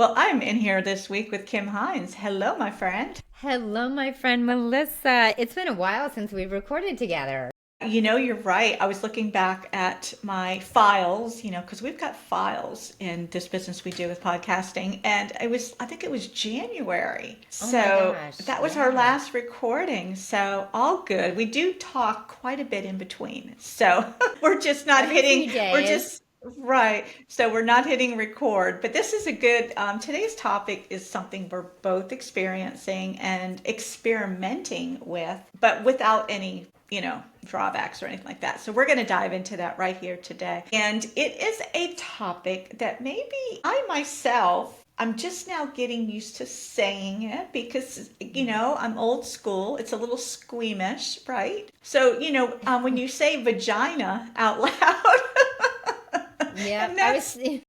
Well, I'm in here this week with Kim Hines. Hello, my friend. Hello, my friend Melissa. It's been a while since we've recorded together. You're right. I was looking back at my files, because we've got files in this business we do with podcasting. And I think it was January. Oh my So gosh. that was our Yeah. last recording. So all good. We do talk quite a bit in between. So we're just not Every hitting, few we're days. just, right. So we're not hitting record. But this is a good, today's topic is something we're both experiencing and experimenting with, but without any drawbacks or anything like that. So we're going to dive into that right here today. And it is a topic that maybe I myself, I'm just now getting used to saying it because, I'm old school. It's a little squeamish, right? So, when you say vagina out loud, Yep. and I that's, was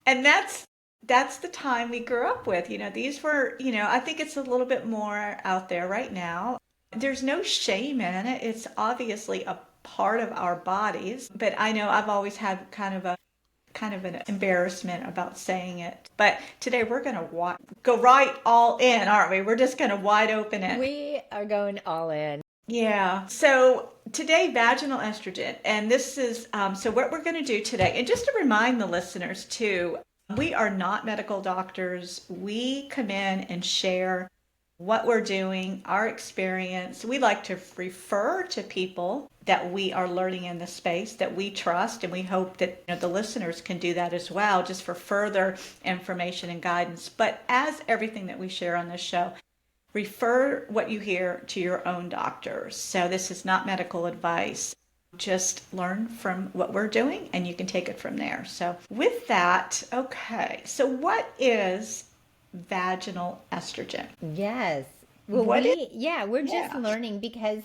and that's the time we grew up with. These were, I think it's a little bit more out there right now. There's no shame in it. It's obviously a part of our bodies, but I know I've always had kind of an embarrassment about saying it. But today we're going to go right all in, aren't we? We're just going to wide open it. we are going all in. Yeah. So today, vaginal estrogen, and this is so what we're going to do today. And just to remind the listeners too, we are not medical doctors. We come in and share what we're doing, our experience. We like to refer to people that we are learning in the space that we trust, and we hope that the listeners can do that as well, just for further information and guidance. But as everything that we share on this show, refer what you hear to your own doctors. So this is not medical advice. Just learn from what we're doing and you can take it from there. So with that, okay. So what is vaginal estrogen? Yes. Well, What is we're just Yeah. learning because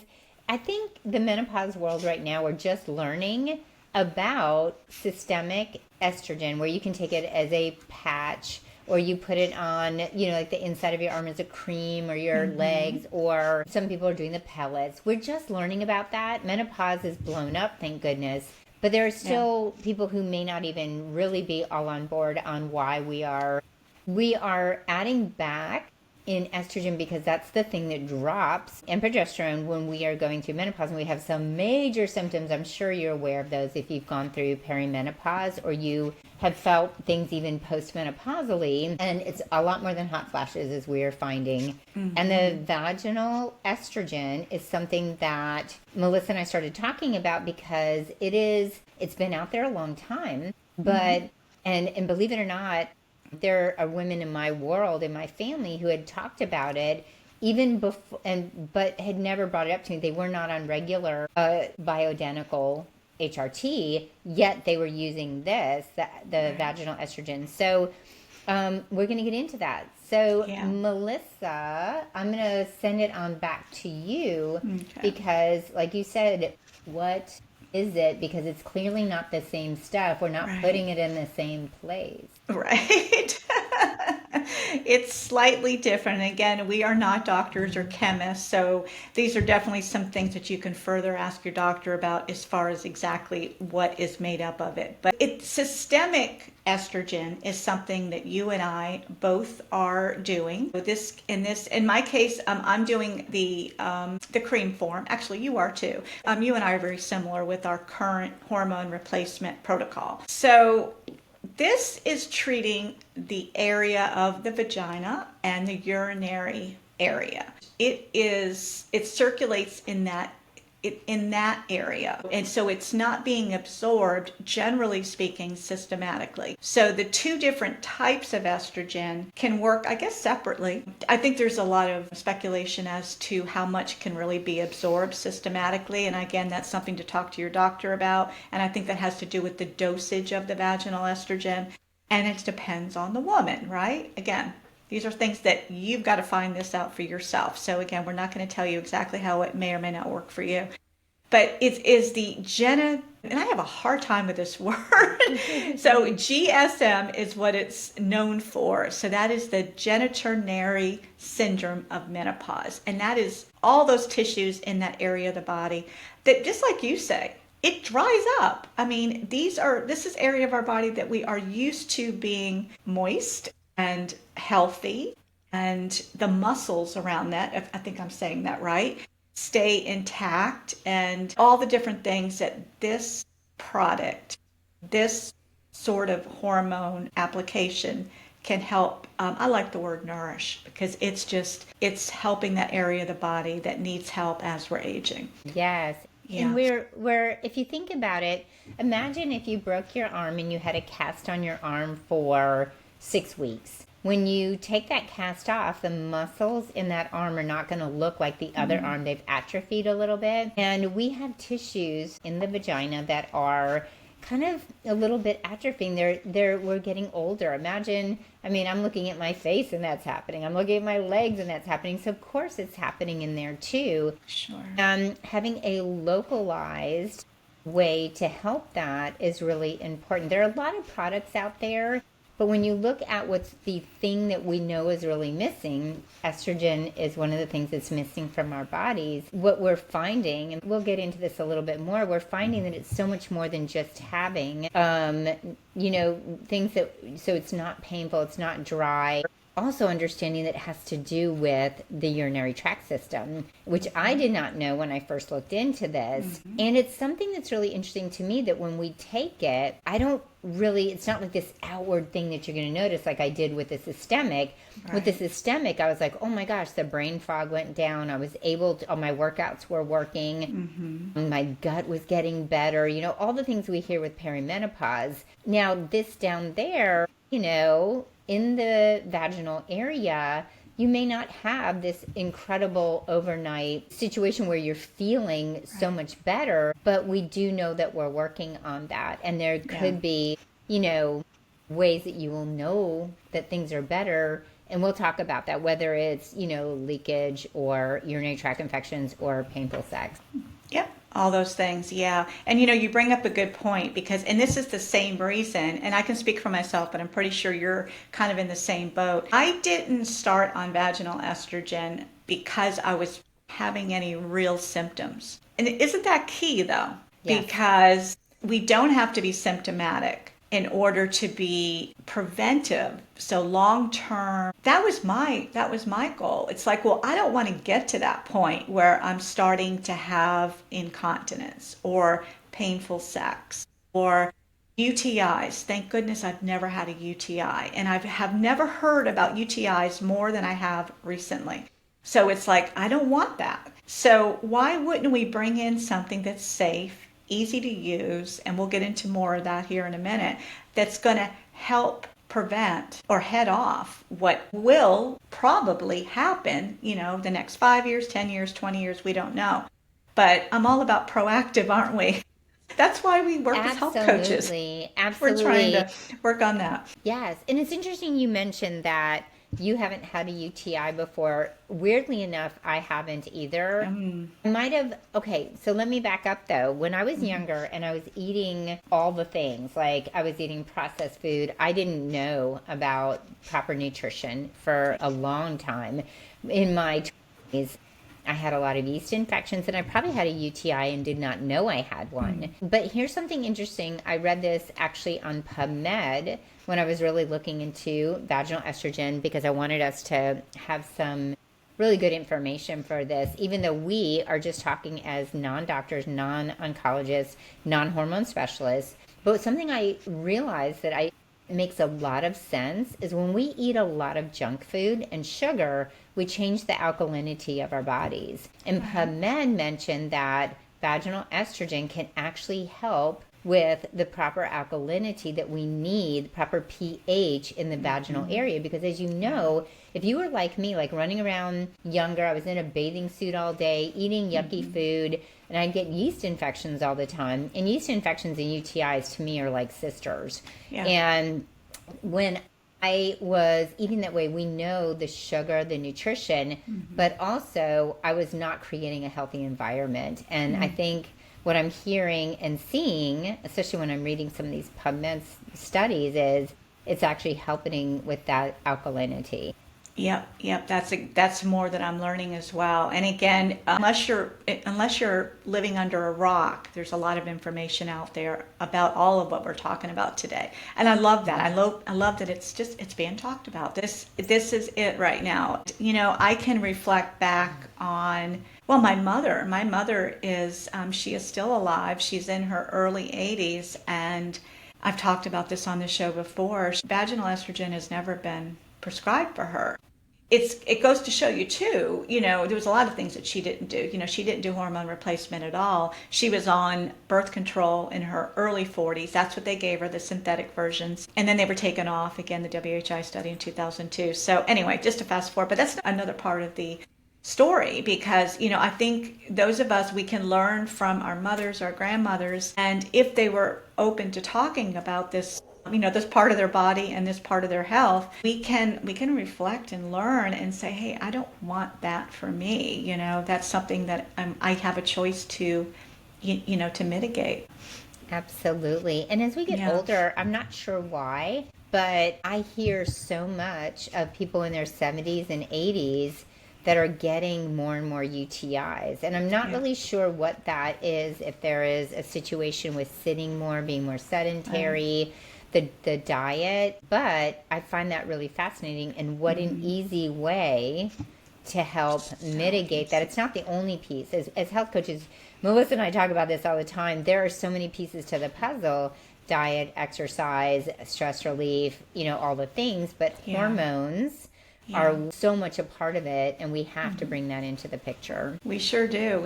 I think the menopause world right now, we're just learning about systemic estrogen, where you can take it as a patch or you put it on, like the inside of your arm as a cream or your legs, or some people are doing the pellets. We're just learning about that. Menopause is blown up, thank goodness. But there are Yeah. still people who may not even really be all on board on why we are adding back in estrogen because that's the thing that drops, and progesterone, when we are going through menopause and we have some major symptoms. I'm sure you're aware of those if you've gone through perimenopause or you have felt things even postmenopausally, and it's a lot more than hot flashes, as we are finding. And the vaginal estrogen is something that Melissa and I started talking about because it's been out there a long time, but and believe it or not, there are women in my world, in my family, who had talked about it even before, but had never brought it up to me. They were not on regular bioidentical HRT, yet they were using the vaginal estrogen. So we're going to get into that. So Yeah. Melissa, I'm going to send it on back to you Okay. because, like you said, what is it? Because it's clearly not the same stuff. We're not Right. putting it in the same place. Right. It's slightly different. Again, we are not doctors or chemists, so these are definitely some things that you can further ask your doctor about as far as exactly what is made up of it. But systemic estrogen is something that you and I both are doing. In my case, I'm doing the cream form. Actually, you are too. You and I are very similar with our current hormone replacement protocol. So this is treating the area of the vagina and the urinary area. It circulates in that area. And so it's not being absorbed, generally speaking, systematically. So the two different types of estrogen can work, I guess, separately. I think there's a lot of speculation as to how much can really be absorbed systematically. And again, that's something to talk to your doctor about. And I think that has to do with the dosage of the vaginal estrogen. And it depends on the woman, right? Again, these are things that you've got to find this out for yourself. So again, we're not going to tell you exactly how it may or may not work for you. But it is and I have a hard time with this word. So GSM is what it's known for. So that is the Genitourinary Syndrome of Menopause. And that is all those tissues in that area of the body that, just like you say, it dries up. I mean, this is area of our body that we are used to being moist and healthy, and the muscles around that, if I think I'm saying that right, stay intact, and all the different things that this product, this sort of hormone application can help. I like the word nourish because it's helping that area of the body that needs help as we're aging. Yes. Yeah. And we're if you think about it, imagine if you broke your arm and you had a cast on your arm for 6 weeks. When you take that cast off, the muscles in that arm are not going to look like the other arm. They've atrophied a little bit. And we have tissues in the vagina that are kind of a little bit atrophying. We're getting older. Imagine, I mean, I'm looking at my face and that's happening. I'm looking at my legs and that's happening. So of course it's happening in there too. Sure. Having a localized way to help that is really important. There are a lot of products out there, but when you look at what's the thing that we know is really missing, estrogen is one of the things that's missing from our bodies. What we're finding, and we'll get into this a little bit more, we're finding that it's so much more than just having, things that, so it's not painful, it's not dry. Also understanding that it has to do with the urinary tract system, which I did not know when I first looked into this. And it's something that's really interesting to me that when we take it, it's not like this outward thing that you're going to notice like I did with the systemic. Right. With the systemic, I was like, oh my gosh, the brain fog went down. I was able to, all my workouts were working. My gut was getting better. All the things we hear with perimenopause. Now this down there, in the vaginal area, you may not have this incredible overnight situation where you're feeling so much better, but we do know that we're working on that. And there could be, ways that you will know that things are better. And we'll talk about that, whether it's, leakage or urinary tract infections or painful sex. Yep. All those things, yeah. And you bring up a good point and this is the same reason, and I can speak for myself, but I'm pretty sure you're kind of in the same boat. I didn't start on vaginal estrogen because I was having any real symptoms. And isn't that key though? Yes. Because we don't have to be symptomatic in order to be preventive. So long term, that was my goal. It's like, well, I don't want to get to that point where I'm starting to have incontinence or painful sex or UTIs. Thank goodness I've never had a UTI. And I have never heard about UTIs more than I have recently. So it's like, I don't want that. So why wouldn't we bring in something that's safe, easy to use, and we'll get into more of that here in a minute, that's going to help prevent or head off what will probably happen, the next 5 years, 10 years, 20 years, we don't know. But I'm all about proactive, aren't we? That's why we work as health coaches. Absolutely. We're trying to work on that. Yes. And it's interesting you mentioned that you haven't had a UTI before. Weirdly enough, I haven't either. I might have. Okay, so let me back up though. When I was younger and I was eating all the things, like I was eating processed food, I didn't know about proper nutrition for a long time. In my 20s, I had a lot of yeast infections and I probably had a UTI and did not know I had one. But here's something interesting. I read this actually on PubMed when I was really looking into vaginal estrogen because I wanted us to have some really good information for this, even though we are just talking as non-doctors, non-oncologists, non-hormone specialists. But something I realized that makes a lot of sense is when we eat a lot of junk food and sugar, we change the alkalinity of our bodies. And PubMed mentioned that vaginal estrogen can actually help with the proper alkalinity that we need, proper pH in the vaginal area. Because as you know, if you were like me, like running around younger, I was in a bathing suit all day, eating yucky food, and I'd get yeast infections all the time. And yeast infections and UTIs to me are like sisters. Yeah. And when I was eating that way, we know the sugar, the nutrition, but also I was not creating a healthy environment. And I think what I'm hearing and seeing, especially when I'm reading some of these PubMed studies, is it's actually helping with that alkalinity. Yep. That's more that I'm learning as well. And again, unless you're living under a rock, there's a lot of information out there about all of what we're talking about today. And I love that. I love that it's being talked about. This is it right now. I can reflect back on, well, my mother. My mother is she is still alive. She's in her early 80s, and I've talked about this on the show before. Vaginal estrogen has never been prescribed for her. It goes to show you too, there was a lot of things that she didn't do. She didn't do hormone replacement at all. She was on birth control in her early 40s. That's what they gave her, the synthetic versions. And then they were taken off, again, the WHI study in 2002. So anyway, just to fast forward, but that's another part of the story, because I think those of us, we can learn from our mothers, our grandmothers, and if they were open to talking about this, this part of their body and this part of their health, we can reflect and learn and say, hey, I don't want that for me. That's something that I have a choice to to mitigate. Absolutely. And as we get older, I'm not sure why, but I hear so much of people in their 70s and 80s that are getting more and more UTIs. And I'm not really sure what that is, if there is a situation with sitting more, being more sedentary, the diet, but I find that really fascinating, and what an easy way to help mitigate that. It's not the only piece. As health coaches, Melissa and I talk about this all the time. There are so many pieces to the puzzle: diet, exercise, stress relief, all the things, but hormones are so much a part of it, and we have to bring that into the picture. We sure do.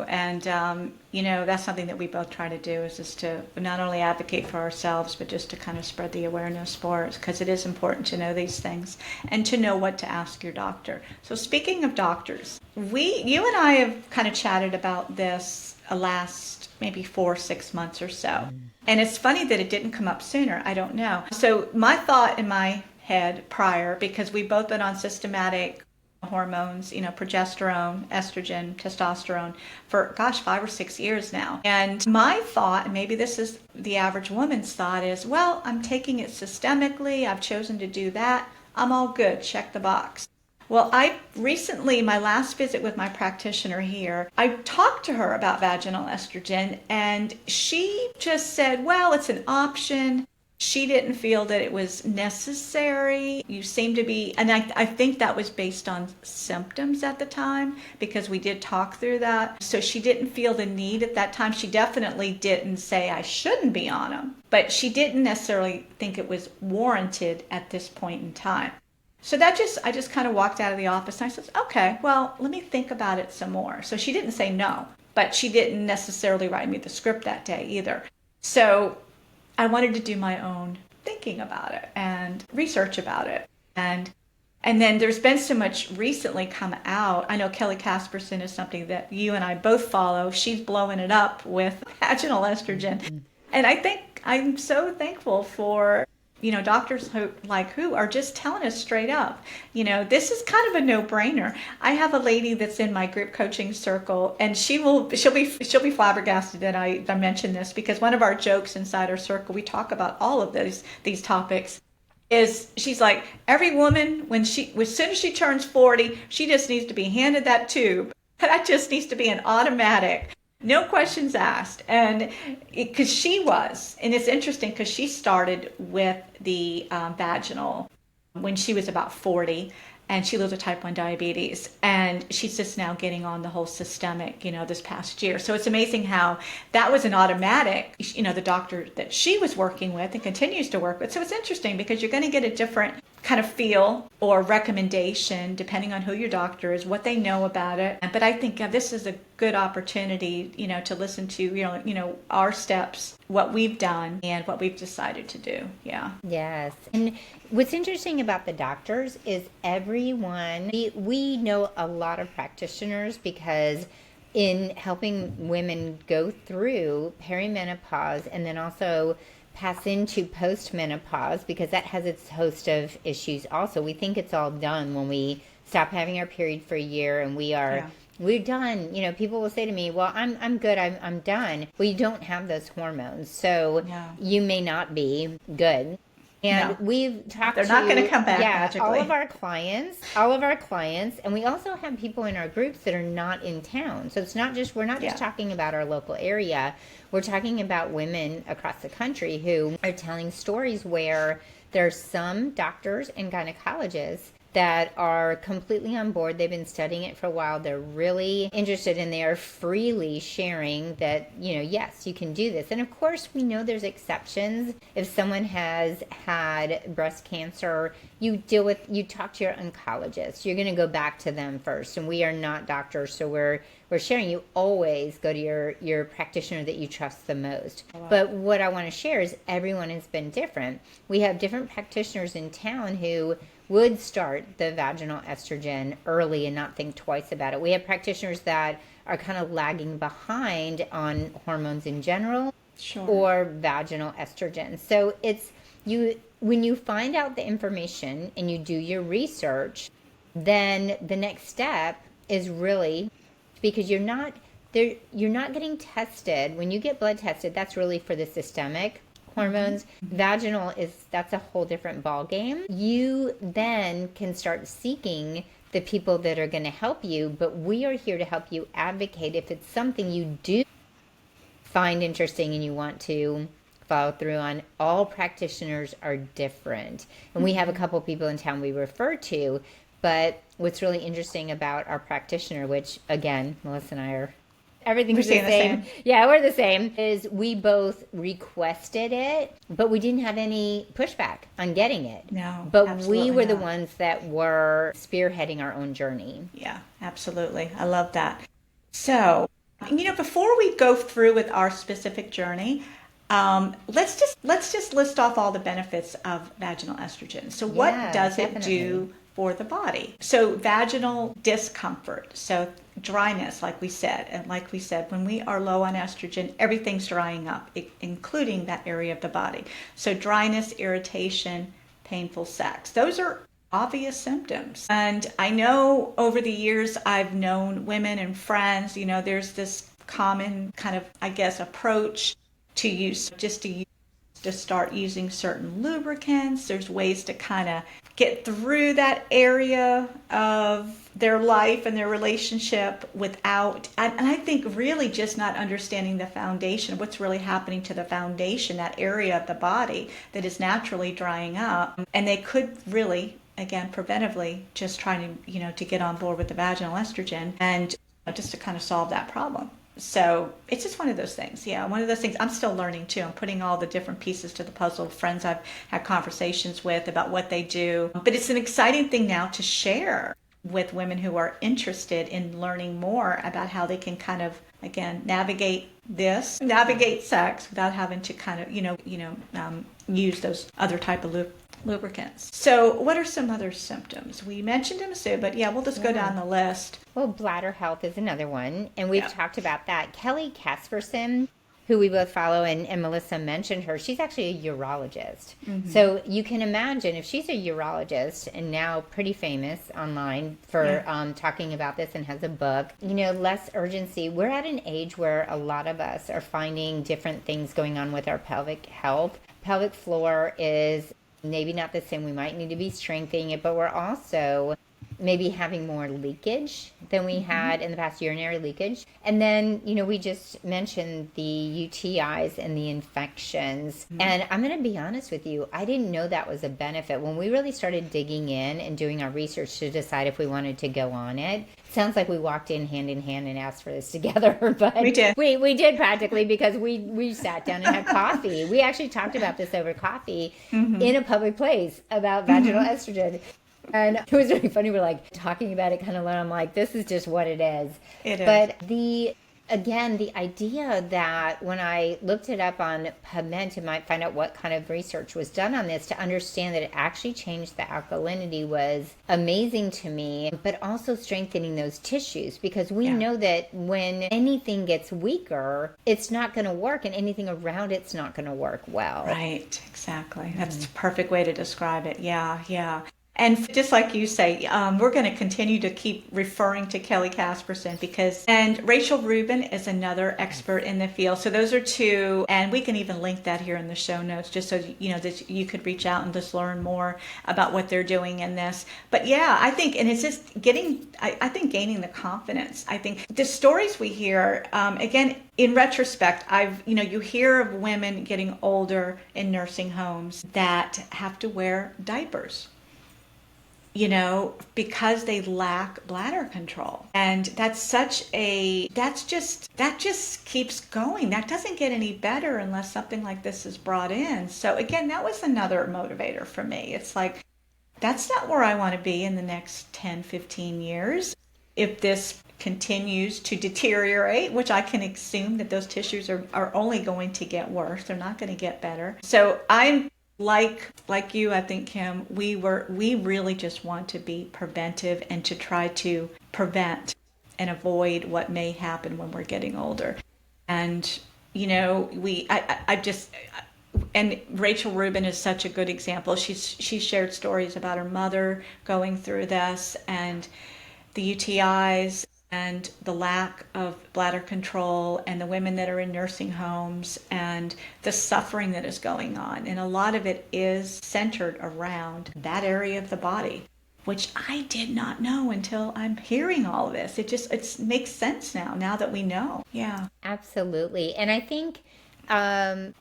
And that's something that we both try to do, is just to not only advocate for ourselves, but just to kind of spread the awareness for us, because it is important to know these things and to know what to ask your doctor. So speaking of doctors, you and I have kind of chatted about this last maybe 4 or 6 months or so. And it's funny that it didn't come up sooner. I don't know. So my thought in my head prior, because we've both been on systematic hormones, progesterone, estrogen, testosterone for 5 or 6 years now. And my thought, and maybe this is the average woman's thought, is, well, I'm taking it systemically. I've chosen to do that. I'm all good. Check the box. Well, my last visit with my practitioner here, I talked to her about vaginal estrogen, and she just said, well, it's an option. She didn't feel that it was necessary. You seem to be, and I think that was based on symptoms at the time, because we did talk through that. So she didn't feel the need at that time. She definitely didn't say I shouldn't be on them, but she didn't necessarily think it was warranted at this point in time. So I just kind of walked out of the office and I said, okay, well, let me think about it some more. So she didn't say no, but she didn't necessarily write me the script that day either. So I wanted to do my own thinking about it and research about it. And then there's been so much recently come out. I know Kelly Casperson is something that you and I both follow. She's blowing it up with vaginal estrogen. And I think I'm so thankful for, doctors who are just telling us straight up, this is kind of a no-brainer. I have a lady that's in my group coaching circle, and she'll be flabbergasted that I mention this, because one of our jokes inside our circle, we talk about all of these topics, is she's like, every woman, as soon as she turns 40, she just needs to be handed that tube. That just needs to be an automatic. No questions asked. And because and it's interesting because she started with the vaginal when she was about 40, and she lives with type 1 diabetes, and she's just now getting on the whole systemic, this past year. So it's amazing how that was an automatic, the doctor that she was working with and continues to work with. So it's interesting because you're going to get a different kind of feel or recommendation depending on who your doctor is, what they know about it. But I think this is a good opportunity, to listen to, our steps, what we've done and what we've decided to do. Yeah. Yes. And what's interesting about the doctors is everyone, we know a lot of practitioners, because in helping women go through perimenopause and then also pass into postmenopause, because that has its host of issues also. We think it's all done when we stop having our period for a year and we're done. People will say to me, well, I'm good. I'm done. Well, you don't have those hormones. So you may not be good. And No. we've talked They're not going to come back magically. all of our clients, and we also have people in our groups that are not in town. So it's not just, we're not just talking about our local area. We're talking about women across the country who are telling stories where there's some doctors and gynecologists that are completely on board. They've been studying it for a while. They're really interested, and they are freely sharing that, yes, you can do this. And of course, we know there's exceptions. If someone has had breast cancer, you talk to your oncologist. You're going to go back to them first. And we are not doctors, so we're sharing. You always go to your practitioner that you trust the most. Wow. But what I want to share is everyone has been different. We have different practitioners in town who would start the vaginal estrogen early and not think twice about it. We have practitioners that are kind of lagging behind on hormones in general, or vaginal estrogen. So it's when you find out the information and you do your research, then the next step is really, because you're not getting tested. When you get blood tested, that's really for the systemic hormones. Vaginal that's a whole different ball game. You then can start seeking the people that are going to help you, but we are here to help you advocate if it's something you do find interesting and you want to follow through on. All practitioners are different, and we have a couple people in town we refer to, but what's really interesting about our practitioner, which again, Melissa and I are everything's the same. Yeah, we're the same. Is we both requested it, but we didn't have any pushback on getting it. No, but we were the ones that were spearheading our own journey. Yeah, absolutely. I love that. So, before we go through with our specific journey, let's just list off all the benefits of vaginal estrogen. So, what does it do for the body? So vaginal discomfort, so dryness, like we said, when we are low on estrogen, everything's drying up, including that area of the body. So dryness, irritation, painful sex, those are obvious symptoms. And I know over the years I've known women and friends, there's this common kind of, I guess, approach to start using certain lubricants. There's ways to kind of get through that area of their life and their relationship without, and I think really just not understanding the foundation, what's really happening to the foundation, that area of the body that is naturally drying up. And they could really, again, preventively just try to get on board with the vaginal estrogen and just to kind of solve that problem. So it's just one of those things. Yeah, one of those things I'm still learning too. I'm putting all the different pieces to the puzzle. Friends I've had conversations with about what they do. But it's an exciting thing now to share with women who are interested in learning more about how they can kind of, again, navigate sex without having to kind of, use those other type of lubricants. So what are some other symptoms? We mentioned them, Sue, but we'll just go down the list. Well, bladder health is another one, and we've talked about that. Kelly Casperson, who we both follow, and Melissa mentioned her, she's actually a urologist. Mm-hmm. So you can imagine if she's a urologist and now pretty famous online for talking about this and has a book, less urgency. We're at an age where a lot of us are finding different things going on with our pelvic health. Pelvic floor is maybe not the same. We might need to be strengthening it, but we're also maybe having more leakage than we had in the past, urinary leakage. And then, we just mentioned the UTIs and the infections. Mm-hmm. And I'm going to be honest with you, I didn't know that was a benefit. When we really started digging in and doing our research to decide if we wanted to go on it, sounds like we walked in hand and asked for this together, but we did. We did practically, because we sat down and had coffee. We actually talked about this over coffee in a public place about vaginal estrogen. And it was really funny. We're like talking about it kind of low. I'm like, this is just what it is. It is. But the idea that when I looked it up on PubMed to find out what kind of research was done on this, to understand that it actually changed the alkalinity was amazing to me, but also strengthening those tissues, because we know that when anything gets weaker, it's not going to work, and anything around it's not going to work well. Right, exactly. That's the perfect way to describe it. Yeah. And just like you say, we're going to continue to keep referring to Kelly Casperson and Rachel Rubin is another expert in the field. So those are two, and we can even link that here in the show notes, just so you know that you could reach out and just learn more about what they're doing in this. But yeah, I think, and it's just I think gaining the confidence. I think the stories we hear, again, in retrospect, you hear of women getting older in nursing homes that have to wear diapers, because they lack bladder control. And that just keeps going. That doesn't get any better unless something like this is brought in. So again, that was another motivator for me. It's like, that's not where I want to be in the next 10, 15 years. If this continues to deteriorate, which I can assume that those tissues are only going to get worse. They're not going to get better. So I'm like you, I think, Kim, we really just want to be preventive and to try to prevent and avoid what may happen when we're getting older. And, and Rachel Rubin is such a good example. She shared stories about her mother going through this and the UTIs and the lack of bladder control and the women that are in nursing homes and the suffering that is going on. And a lot of it is centered around that area of the body, which I did not know until I'm hearing all of this. It makes sense now that we know. Yeah. Absolutely. And I think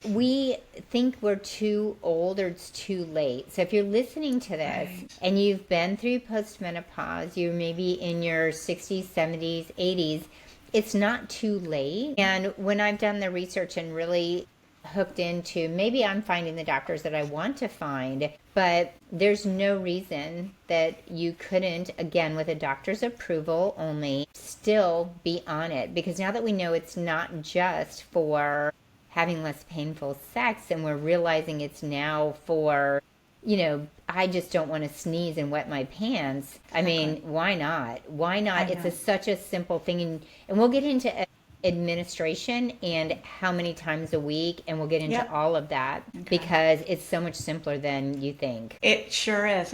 we think we're too old or it's too late. So if you're listening to this and you've been through postmenopause, you're maybe in your 60s, 70s, 80s, it's not too late. And when I've done the research and really hooked into, maybe I'm finding the doctors that I want to find, but there's no reason that you couldn't, again, with a doctor's approval only, still be on it. Because now that we know it's not just for having less painful sex, and we're realizing it's now for, I just don't want to sneeze and wet my pants. I mean, why not? Why not? It's such a simple thing. And we'll get into administration and how many times a week, and we'll get into all of that because it's so much simpler than you think. It sure is.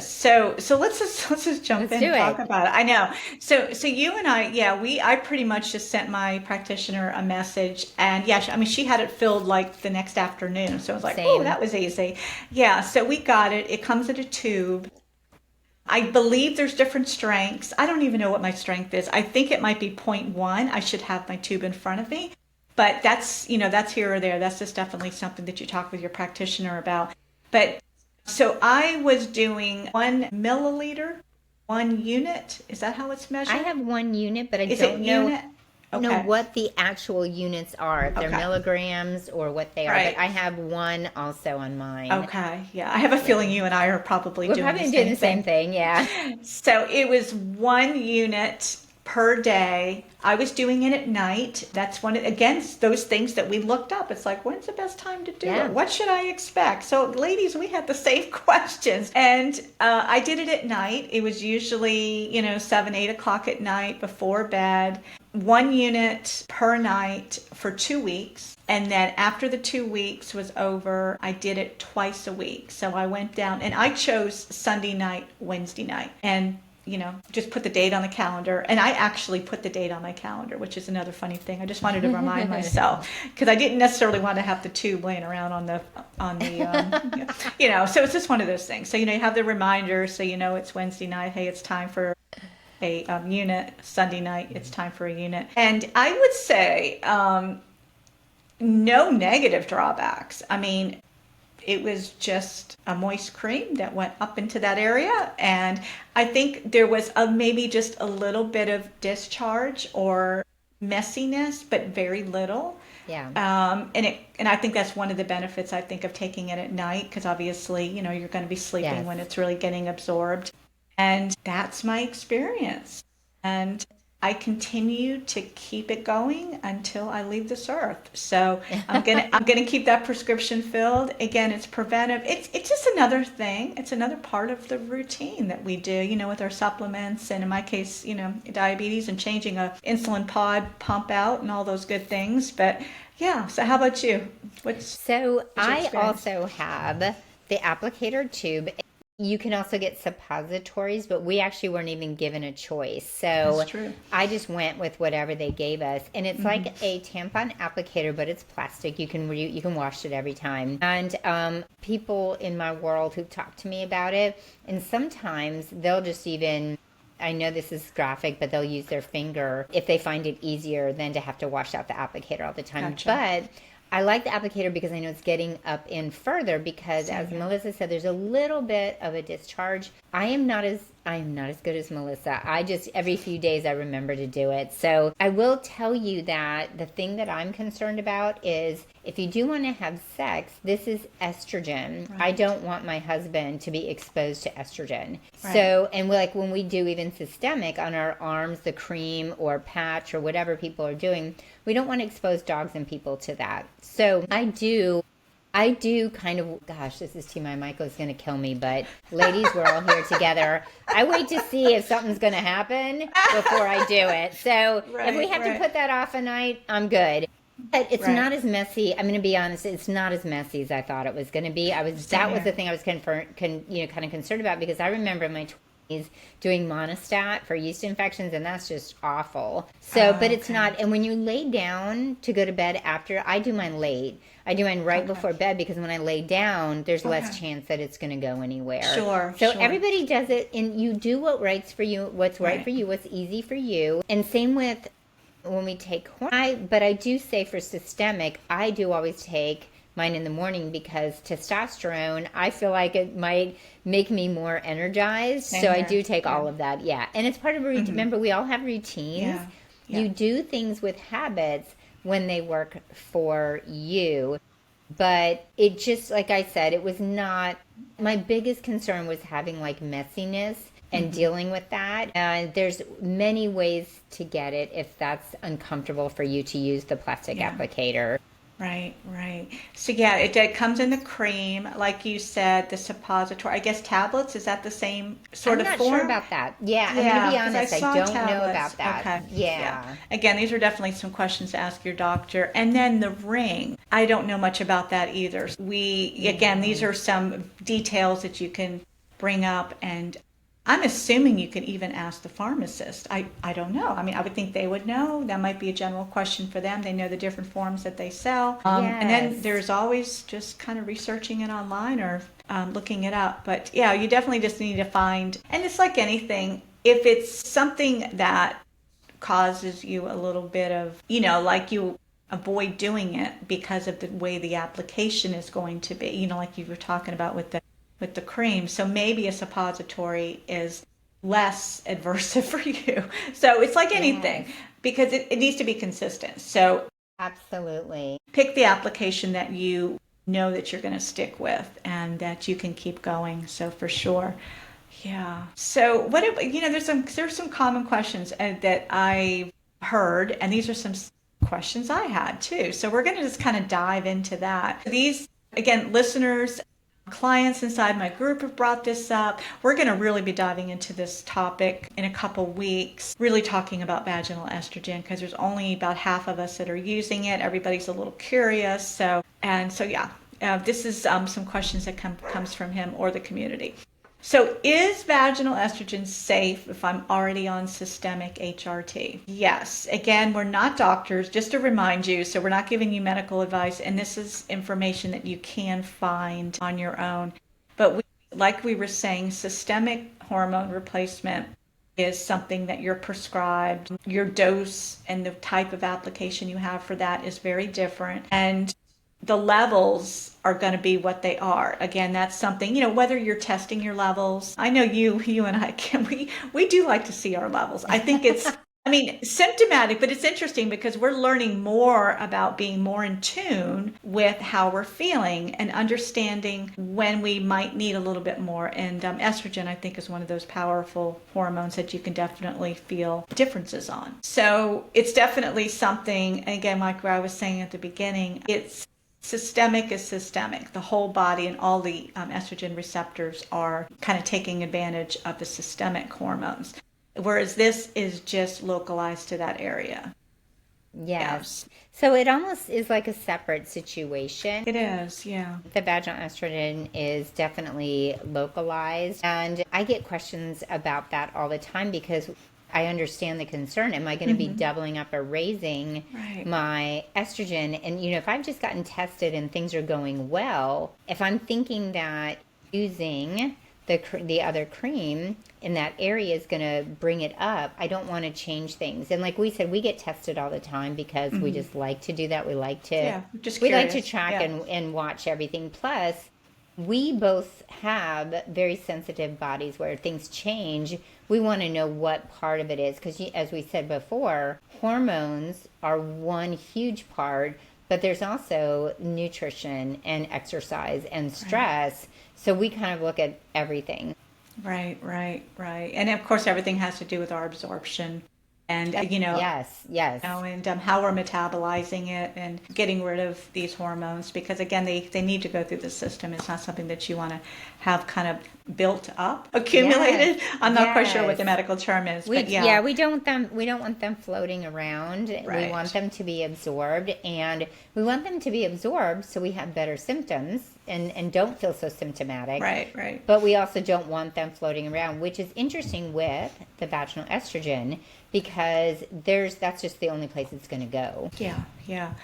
So let's just jump in and talk about it. I know. So you and I pretty much just sent my practitioner a message, and she had it filled like the next afternoon. So I was like, oh, that was easy. Yeah. So we got it. It comes in a tube. I believe there's different strengths. I don't even know what my strength is. I think it might be 0.1. I should have my tube in front of me. But that's here or there. That's just definitely something that you talk with your practitioner about. But so I was doing 1 milliliter, 1 unit. Is that how it's measured? I have 1 unit, but I don't know what the actual units are, if they're milligrams or what they are. But I have 1 also on mine. Okay, yeah. I have a feeling you and I are probably doing the same thing, yeah. So it was 1 unit per day. I was doing it at night. That's those things that we looked up. It's like, when's the best time to do it? What should I expect? So ladies, we had the same questions. And I did it at night. It was usually, 7, 8 o'clock at night before bed. 1 unit per night for 2 weeks. And then after the 2 weeks was over, I did it twice a week. So I went down and I chose Sunday night, Wednesday night, and just put the date on the calendar. And I actually put the date on my calendar, which is another funny thing. I just wanted to remind myself because I didn't necessarily want to have the tube laying around on the so it's just one of those things. So, you have the reminder. So, it's Wednesday night. Hey, it's time for a unit. Sunday night, it's time for a unit. And I would say no negative drawbacks. I mean, it was just a moist cream that went up into that area. And I think there was maybe just a little bit of discharge or messiness, but very little. Yeah. And I think that's one of the benefits, I think, of taking it at night, because obviously, you're going to be sleeping when it's really getting absorbed. And that's my experience. And I continue to keep it going until I leave this earth. So I'm gonna keep that prescription filled. Again, it's preventive. It's just another thing. It's another part of the routine that we do, with our supplements, and in my case, diabetes and changing a insulin pod pump out and all those good things. But yeah. So how about you? I also have the applicator tube. You can also get suppositories, but we actually weren't even given a choice. So That's true. I just went with whatever they gave us. And it's like a tampon applicator, but it's plastic. You can wash it every time. And people in my world who've talked to me about it, and sometimes they'll just even, I know this is graphic, but they'll use their finger if they find it easier than to have to wash out the applicator all the time. Gotcha. But I like the applicator because I know it's getting up in further because, as Melissa said, there's a little bit of a discharge. I am not as good as Melissa. I just, every few days I remember to do it. So I will tell you that the thing that I'm concerned about is if you do want to have sex, this is estrogen. Right. I don't want my husband to be exposed to estrogen. Right. So, and like when we do even systemic on our arms, the cream or patch or whatever people are doing, we don't want to expose dogs and people to that. So I do kind of, gosh, this is TMI. Michael's going to kill me, but ladies, we're all here together. I wait to see if something's going to happen before I do it. So if we have to put that off a night, I'm good. But it's not as messy. I'm going to be honest. It's not as messy as I thought it was going to be. That was the thing I was kind of concerned about because I remember in my 20s doing monostat for yeast infections, and that's just awful. So, but it's not. And when you lay down to go to bed after, I do mine late. I do mine right before bed because when I lay down, there's less chance that it's going to go anywhere. Sure. So everybody does it, and you do what's right for you, what's easy for you. And same with when we take hormone. But I do say for systemic, I do always take mine in the morning because testosterone, I feel like it might make me more energized. So I do take all of that. Yeah. And it's part of a routine. Remember, we all have routines. Yeah. You do things with habits when they work for you. But it just, like I said, it was not, my biggest concern was having like messiness and dealing with that. And there's many ways to get it if that's uncomfortable for you to use the plastic applicator. Right. So yeah, it comes in the cream, like you said, the suppository. I guess tablets, is that the same sort of form? I'm not sure about that. Yeah, I'm going to be honest, I don't know about that. Okay. Yeah. Again, these are definitely some questions to ask your doctor. And then the ring, I don't know much about that either. These are some details that you can bring up, and I'm assuming you could even ask the pharmacist. I don't know. I mean, I would think they would know. That might be a general question for them. They know the different forms that they sell. And then there's always just kind of researching it online or looking it up. But yeah, you definitely just need to find, and it's like anything, if it's something that causes you a little bit of, like you avoid doing it because of the way the application is going to be, like you were talking about with the cream. So maybe a suppository is less adversive for you. So it's like anything, because it needs to be consistent. So absolutely, pick the application that you know that you're going to stick with and that you can keep going. So for sure. Yeah. So what if, there's some common questions that I heard, and these are some questions I had too. So we're going to just kind of dive into that. These, again, listeners, clients inside my group have brought this up. We're going to really be diving into this topic in a couple weeks, really talking about vaginal estrogen, because there's only about half of us that are using it. Everybody's a litso curious. So this is some questions that comes from him or the community. So is vaginal estrogen safe if I'm already on systemic HRT? Yes. Again, we're not doctors, just to remind you. So we're not giving you medical advice. And this is information that you can find on your own. But like we were saying, systemic hormone replacement is something that you're prescribed. Your dose and the type of application you have for that is very different. And the levels are going to be what they are. Again, that's something, whether you're testing your levels. I know you and I, we do like to see our levels. I think it's, symptomatic, but it's interesting because we're learning more about being more in tune with how we're feeling and understanding when we might need a little bit more. And estrogen, I think, is one of those powerful hormones that you can definitely feel differences on. So it's definitely something, again, like I was saying at the beginning, it's systemic is systemic. The whole body and all the estrogen receptors are kind of taking advantage of the systemic hormones, whereas this is just localized to that area. Yes. So it almost is like a separate situation. It is, yeah. The vaginal estrogen is definitely localized. And I get questions about that all the time because I understand the concern. Am I going to be doubling up or raising my estrogen? And, if I've just gotten tested and things are going well, if I'm thinking that using the other cream in that area is going to bring it up, I don't want to change things. And like we said, we get tested all the time because we just like to do that. We like to track and watch everything. Plus, we both have very sensitive bodies where things change. We want to know what part of it is because, as we said before, hormones are one huge part, but there's also nutrition and exercise and stress. So we kind of look at everything. Right. And of course, everything has to do with our absorption and, yes. And how we're metabolizing it and getting rid of these hormones because, again, they need to go through the system. It's not something that you want to have kind of built up, accumulated. I'm not quite sure what the medical term is, but we don't want them floating around. We want them to be absorbed, and we want them to be absorbed so we have better symptoms and don't feel so symptomatic. Right. But we also don't want them floating around, which is interesting with the vaginal estrogen because that's just the only place it's going to go. Yeah.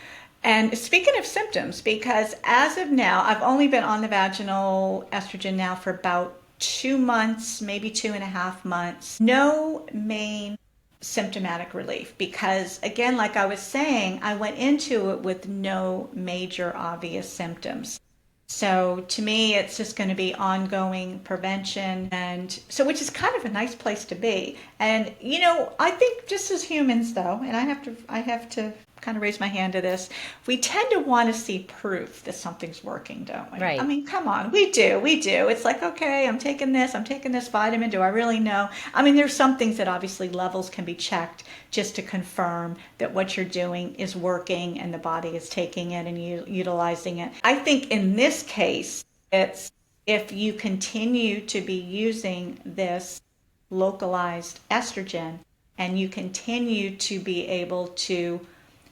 And speaking of symptoms, because as of now, I've only been on the vaginal estrogen now for about 2 months, maybe 2.5 months. No main symptomatic relief because, again, like I was saying, I went into it with no major obvious symptoms. So to me, it's just going to be ongoing prevention. And so, which is kind of a nice place to be. And, I think just as humans though, and I have to kind of raise my hand to this, we tend to want to see proof that something's working, don't we? Right. I mean, come on, we do. It's like, okay, I'm taking this vitamin. Do I really know? I mean, there's some things that obviously levels can be checked just to confirm that what you're doing is working and the body is taking it and utilizing it. I think in this case, it's if you continue to be using this localized estrogen and you continue to be able to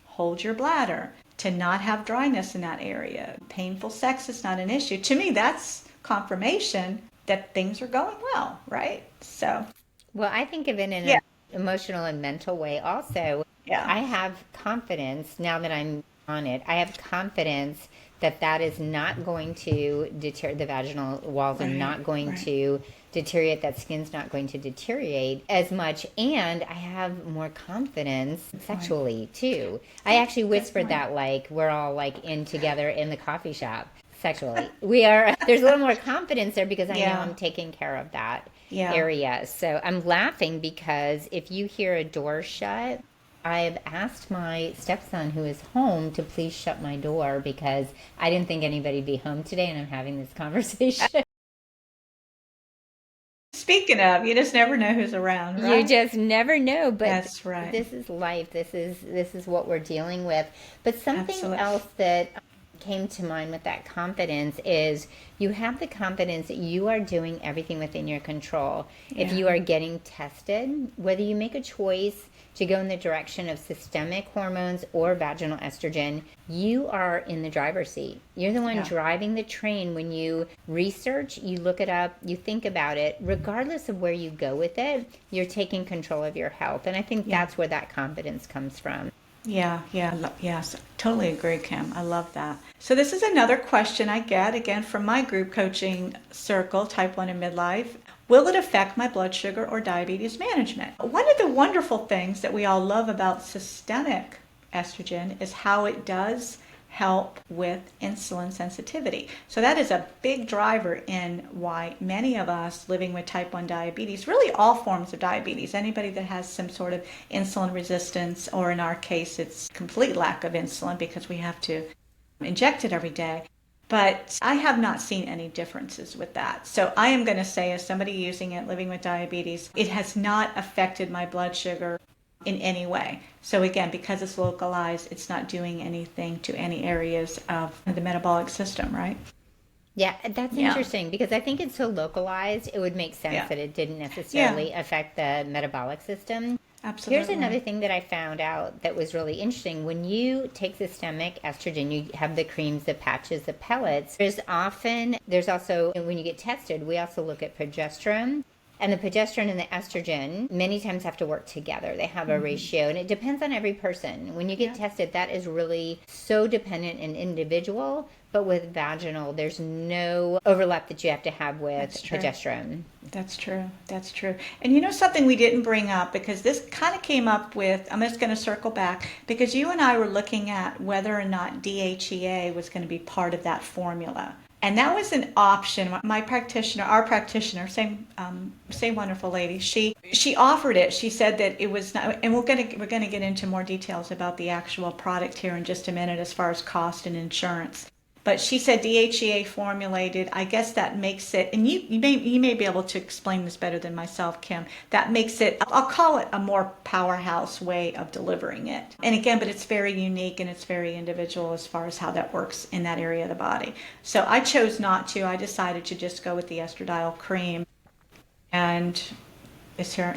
hold your bladder, to not have dryness in that area. Painful sex is not an issue. To me, that's confirmation that things are going well, right? So, well, I think of it in an emotional and mental way also. I have confidence now that I'm on it. I have confidence that is not going to deteriorate. The vaginal walls are not going to deteriorate. That skin's not going to deteriorate as much. And I have more confidence sexually too. I actually whispered that like we're all like in together in the coffee shop sexually. There's a little more confidence there because I know I'm taking care of that area. So I'm laughing because if you hear a door shut, I've asked my stepson who is home to please shut my door because I didn't think anybody'd be home today and I'm having this conversation. Speaking of, you just never know who's around, right? You just never know, but that's right. This is life. This is what we're dealing with. But something else that came to mind with that confidence is you have the confidence that you are doing everything within your control. If you are getting tested, whether you make a choice to go in the direction of systemic hormones or vaginal estrogen, you are in the driver's seat. You're the one driving the train. When you research, you look it up, you think about it, regardless of where you go with it, you're taking control of your health. And I think that's where that confidence comes from. Yes, totally agree, Kim. I love that. So this is another question I get, again, from my group coaching circle, Type 1 and Midlife. Will it affect my blood sugar or diabetes management? One of the wonderful things that we all love about systemic estrogen is how it does help with insulin sensitivity. So that is a big driver in why many of us living with type 1 diabetes, really all forms of diabetes, anybody that has some sort of insulin resistance, or in our case, it's complete lack of insulin because we have to inject it every day. But I have not seen any differences with that. So I am going to say, as somebody using it, living with diabetes, it has not affected my blood sugar in any way. So again, because it's localized, it's not doing anything to any areas of the metabolic system, right? Yeah, that's interesting because I think it's so localized, it would make sense that it didn't necessarily affect the metabolic system. Absolutely. Here's another thing that I found out that was really interesting. When you take systemic estrogen, you have the creams, the patches, the pellets. There's also, when you get tested, we also look at progesterone. And the progesterone and the estrogen many times have to work together. They have a ratio, and it depends on every person. When you get tested, that is really so dependent and individual. But with vaginal, there's no overlap that you have to have with progesterone. That's true. That's true. And you know something we didn't bring up, because this kind of came up with, I'm just going to circle back, because you and I were looking at whether or not DHEA was going to be part of that formula. And that was an option. My practitioner, our practitioner, same wonderful lady, she offered it. She said that it was not, and we're gonna get into more details about the actual product here in just a minute as far as cost and insurance. But she said DHEA formulated, I guess that makes it, and you may be able to explain this better than myself, Kim, that makes it, I'll call it a more powerhouse way of delivering it. And again, but it's very unique and it's very individual as far as how that works in that area of the body. So I chose not to. I decided to just go with the estradiol cream. And it's here,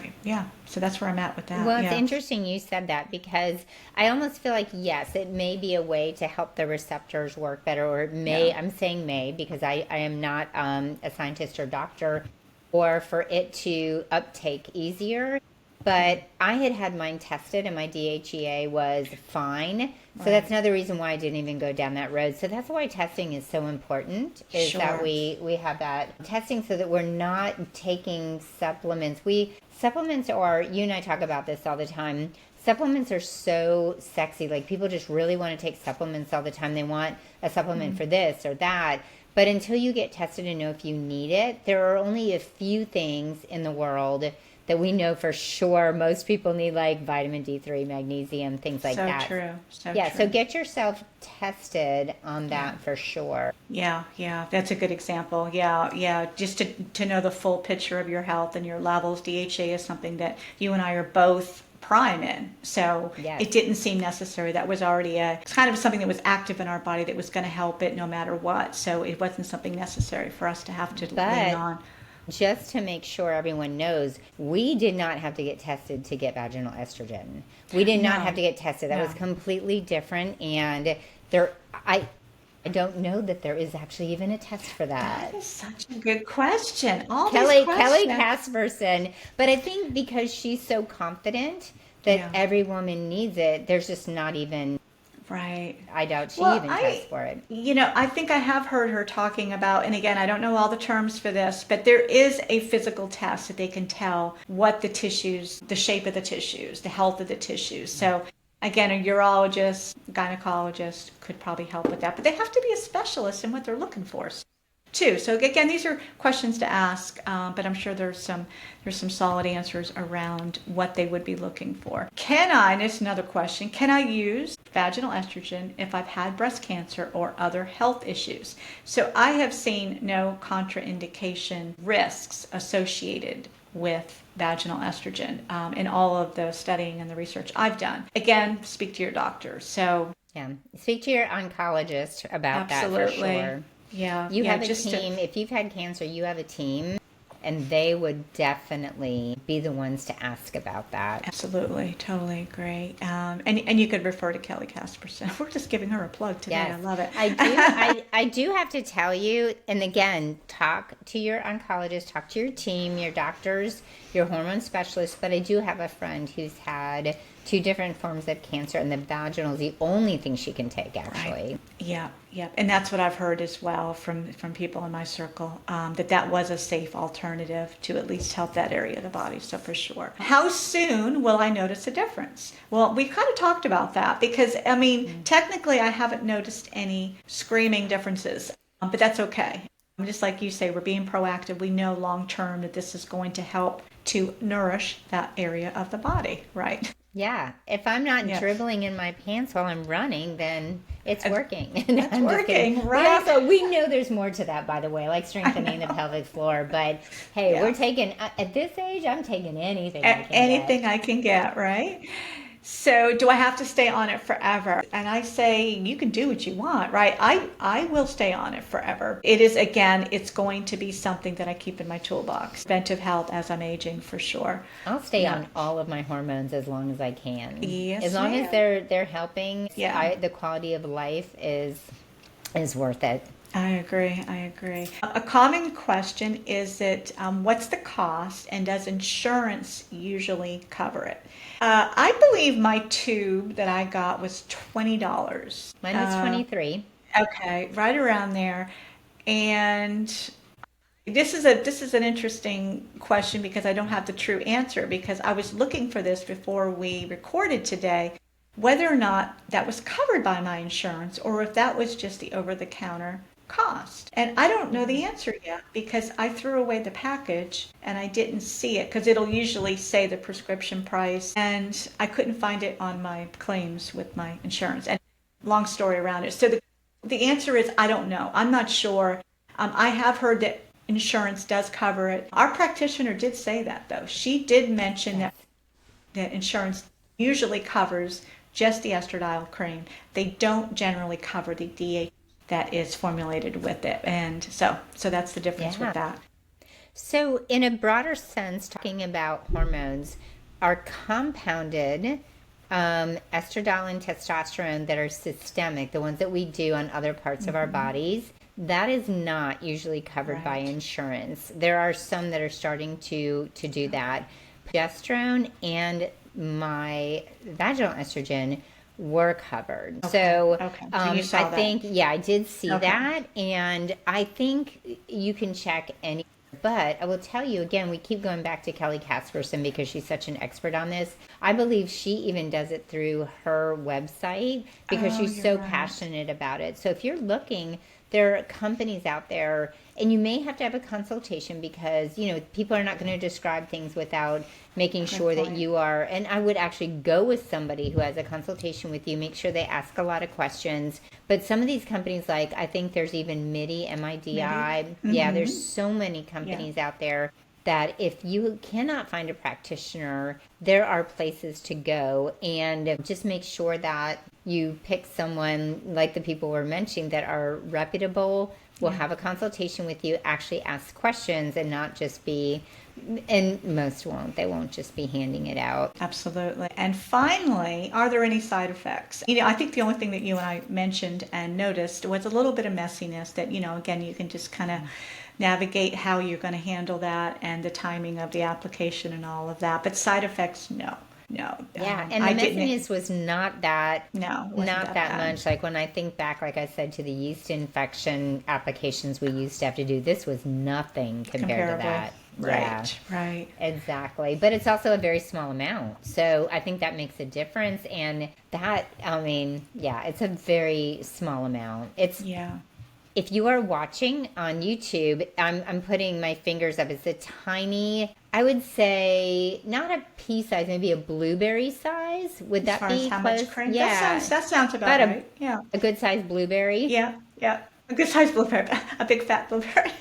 so that's where I'm at with that. Well, it's interesting you said that, because I almost feel like, yes, it may be a way to help the receptors work better, or it may, I'm saying may, because I am not a scientist or doctor, or for it to uptake easier. But I had mine tested and my DHEA was fine. So that's another reason why I didn't even go down that road. So that's why testing is so important, is that we have that testing so that we're not taking supplements. Supplements are, you and I talk about this all the time, supplements are so sexy. Like, people just really want to take supplements all the time. They want a supplement for this or that. But until you get tested and know if you need it, there are only a few things in the world that we know for sure most people need, like vitamin D3, magnesium, things like that. So true. So get yourself tested on that for sure. Yeah, that's a good example. Just to know the full picture of your health and your levels. DHA is something that you and I are both prime in. So it didn't seem necessary. That was already it's kind of something that was active in our body that was going to help it no matter what. So it wasn't something necessary for us to have to lean on. Just to make sure everyone knows, we did not have to get tested to get vaginal estrogen. We did not have to get tested. That was completely different. And I don't know that there is actually even a test for that. That is such a good question. Kelly Casperson. But I think because she's so confident that every woman needs it, there's just not even... Right. I doubt she even tests for it. I think I have heard her talking about, and again, I don't know all the terms for this, but there is a physical test that they can tell what the tissues, the shape of the tissues, the health of the tissues. So again, a urologist, gynecologist could probably help with that, but they have to be a specialist in what they're looking for too. So again, these are questions to ask, but I'm sure there's some solid answers around what they would be looking for. And it's another question, can I use vaginal estrogen if I've had breast cancer or other health issues? So I have seen no contraindication risks associated with vaginal estrogen in all of the studying and the research I've done. Again, speak to your doctor. So speak to your oncologist about that for sure. You have a team. If you've had cancer, you have a team, and they would definitely be the ones to ask about that. Absolutely. Totally agree. And you could refer to Kelly Casperson. We're just giving her a plug today. Yes. I love it. I do have to tell you, and again, talk to your oncologist, talk to your team, your doctors, your hormone specialist, but I do have a friend who's had 2 different forms of cancer, and the vaginal is the only thing she can take, actually. Right. Yeah. And that's what I've heard as well from people in my circle, that was a safe alternative to at least help that area of the body. So for sure. How soon will I notice a difference? Well, we kind of talked about that, because, technically I haven't noticed any screaming differences, but that's okay. Just like you say, we're being proactive. We know long term that this is going to help to nourish that area of the body, right? Yeah. If I'm not dribbling in my pants while I'm running, then it's working. It's working, right? We know there's more to that, by the way, like strengthening the pelvic floor. But hey, we're taking, at this age, I'm taking anything I can get. Anything I can get, right? So do I have to stay on it forever? And I say, you can do what you want, right? I will stay on it forever. It is, again, it's going to be something that I keep in my toolbox. Preventive health as I'm aging, for sure. I'll stay on all of my hormones as long as I can. Yes, as long ma'am. as they're helping, the quality of life is worth it. I agree. A common question is that what's the cost, and does insurance usually cover it? I believe my tube that I got was $20. Mine was 23. Okay, right around there. And this is an interesting question because I don't have the true answer, because I was looking for this before we recorded today, whether or not that was covered by my insurance or if that was just the over-the-counter cost. And I don't know the answer yet because I threw away the package and I didn't see it, because it'll usually say the prescription price, and I couldn't find it on my claims with my insurance. And long story around it. So the answer is I don't know. I'm not sure. I have heard that insurance does cover it. Our practitioner did say that, though. She did mention that insurance usually covers just the estradiol cream. They don't generally cover the DHA that is formulated with it. And so that's the difference with that. So in a broader sense, talking about hormones, are compounded estradiol and testosterone that are systemic, the ones that we do on other parts of our bodies, that is not usually covered by insurance. There are some that are starting to do that. Progesterone and my vaginal estrogen were covered. So you saw that. think, I did see that. And I think you can check any, but I will tell you again, we keep going back to Kelly Casperson because she's such an expert on this. I believe she even does it through her website because she's so passionate about it. So if you're looking, there are companies out there, and you may have to have a consultation because, people are not going to describe things without making sure that you are, and I would actually go with somebody who has a consultation with you, make sure they ask a lot of questions. But some of these companies, like I think there's even MIDI, MIDI. Yeah, there's so many companies out there that if you cannot find a practitioner, there are places to go, and just make sure that you pick someone like the people we're mentioning that are reputable, will have a consultation with you, actually ask questions, and not just be, and most won't, they won't just be handing it out. Absolutely. And finally, are there any side effects? I think the only thing that you and I mentioned and noticed was a little bit of messiness that, again, you can just kind of navigate how you're going to handle that and the timing of the application and all of that. But side effects, no. Yeah, and the messiness was not that much. Like when I think back, like I said, to the yeast infection applications we used to have to do, this was nothing compared to that. Right. Exactly. But it's also a very small amount. So I think that makes a difference. And that, it's a very small amount. If you are watching on YouTube, I'm putting my fingers up. It's a tiny, I would say, not a pea size, maybe a blueberry size. Would that be how close? Much cream? Yeah, that sounds about right. A good sized blueberry. Yeah, a good sized blueberry, a big fat blueberry.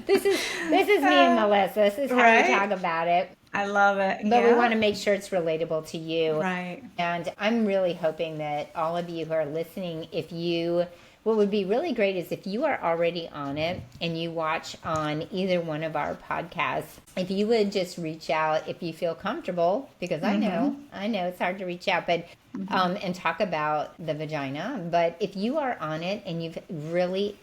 This is me and Melissa. This is how we talk about it. I love it. But we want to make sure it's relatable to you. Right. And I'm really hoping that all of you who are listening, what would be really great is if you are already on it and you watch on either one of our podcasts, if you would just reach out if you feel comfortable, because I know it's hard to reach out, but and talk about the vagina. But if you are on it and you've really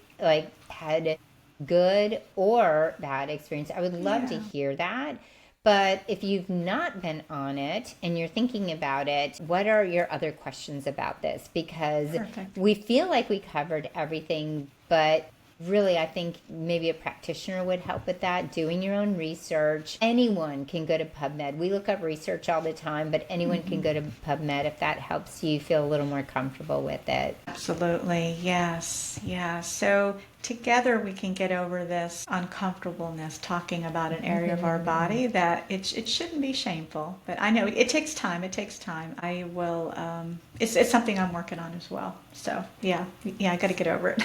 had good or bad experience, I would love to hear that. But if you've not been on it and you're thinking about it, what are your other questions about this? Because we feel like we covered everything, but really I think maybe a practitioner would help with that, doing your own research. Anyone can go to PubMed. We look up research all the time, but anyone can go to PubMed if that helps you feel a little more comfortable with it. Absolutely. Yes. Yeah. So together we can get over this uncomfortableness talking about an area of our body that it shouldn't be shameful. But I know it takes time. I will, it's something I'm working on as well. So yeah, I got to get over it.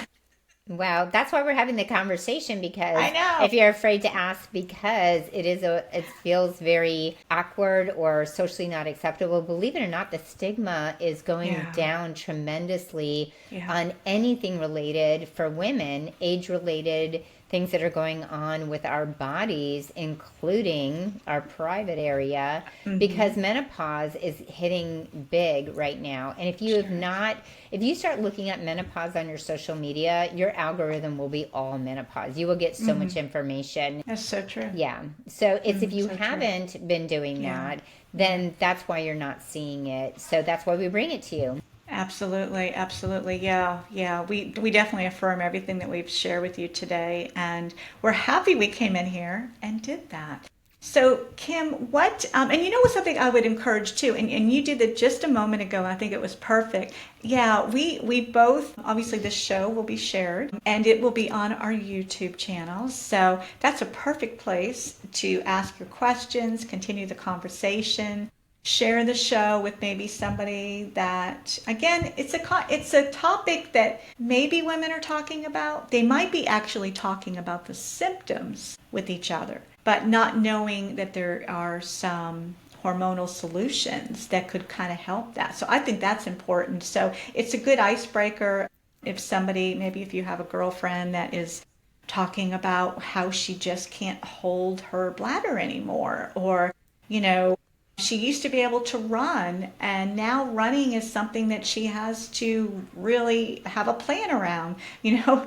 Well, that's why we're having the conversation, because I know. if you're afraid to ask because it feels very awkward or socially not acceptable, believe it or not, the stigma is going Yeah. down tremendously Yeah. on anything related for women, age related things that are going on with our bodies, including our private area, because menopause is hitting big right now. And if you have not, if you start looking at menopause on your social media, your algorithm will be all menopause. You will get so much information. That's so true. Yeah. So it's if you so true. haven't been doing Yeah. that, then that's why you're not seeing it. So that's why we bring it to you. Absolutely, absolutely. Yeah, yeah. We definitely affirm everything that we've shared with you today, and we're happy we came in here and did that. So, Kim, and you know what's something I would encourage too, and you did it just a moment ago, I think it was perfect. Yeah, we both, obviously this show will be shared and it will be on our YouTube channel. So that's a perfect place to ask your questions, continue the conversation, share the show with maybe somebody that, again, it's a topic that maybe women are talking about. They might be actually talking about the symptoms with each other, but not knowing that there are some hormonal solutions that could kind of help that. So I think that's important. So it's a good icebreaker if somebody, maybe if you have a girlfriend that is talking about how she just can't hold her bladder anymore, or, you know, she used to be able to run, and now running is something that she has to really have a plan around,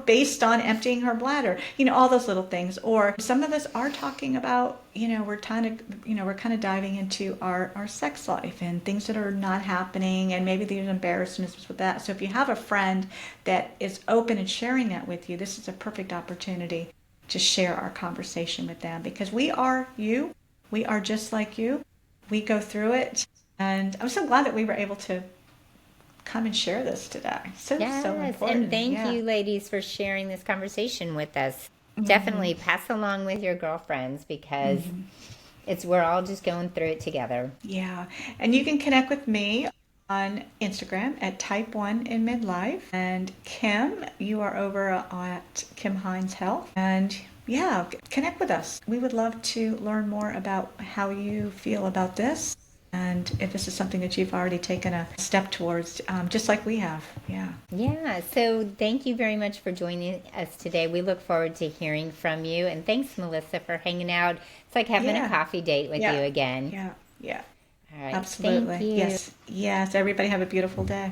based on emptying her bladder, all those little things. Or some of us are talking about, we're kind of diving into our sex life and things that are not happening, and maybe there's embarrassments with that. So if you have a friend that is open and sharing that with you, this is a perfect opportunity to share our conversation with them, because we are you. We are just like you. We go through it, and I'm so glad that we were able to come and share this today. So important. And thank you, ladies, for sharing this conversation with us. Definitely pass along with your girlfriends, because we're all just going through it together. Yeah, and you can connect with me on Instagram at Type1 in Midlife, and Kim, you are over at Kim Hines Health, and yeah, connect with us. We would love to learn more about how you feel about this, and if this is something that you've already taken a step towards, just like we have. Yeah, so thank you very much for joining us today. We look forward to hearing from you, and thanks, Melissa, for hanging out. It's like having a coffee date with you again. Yeah. All right. Absolutely. Thank you. Yes. Everybody have a beautiful day.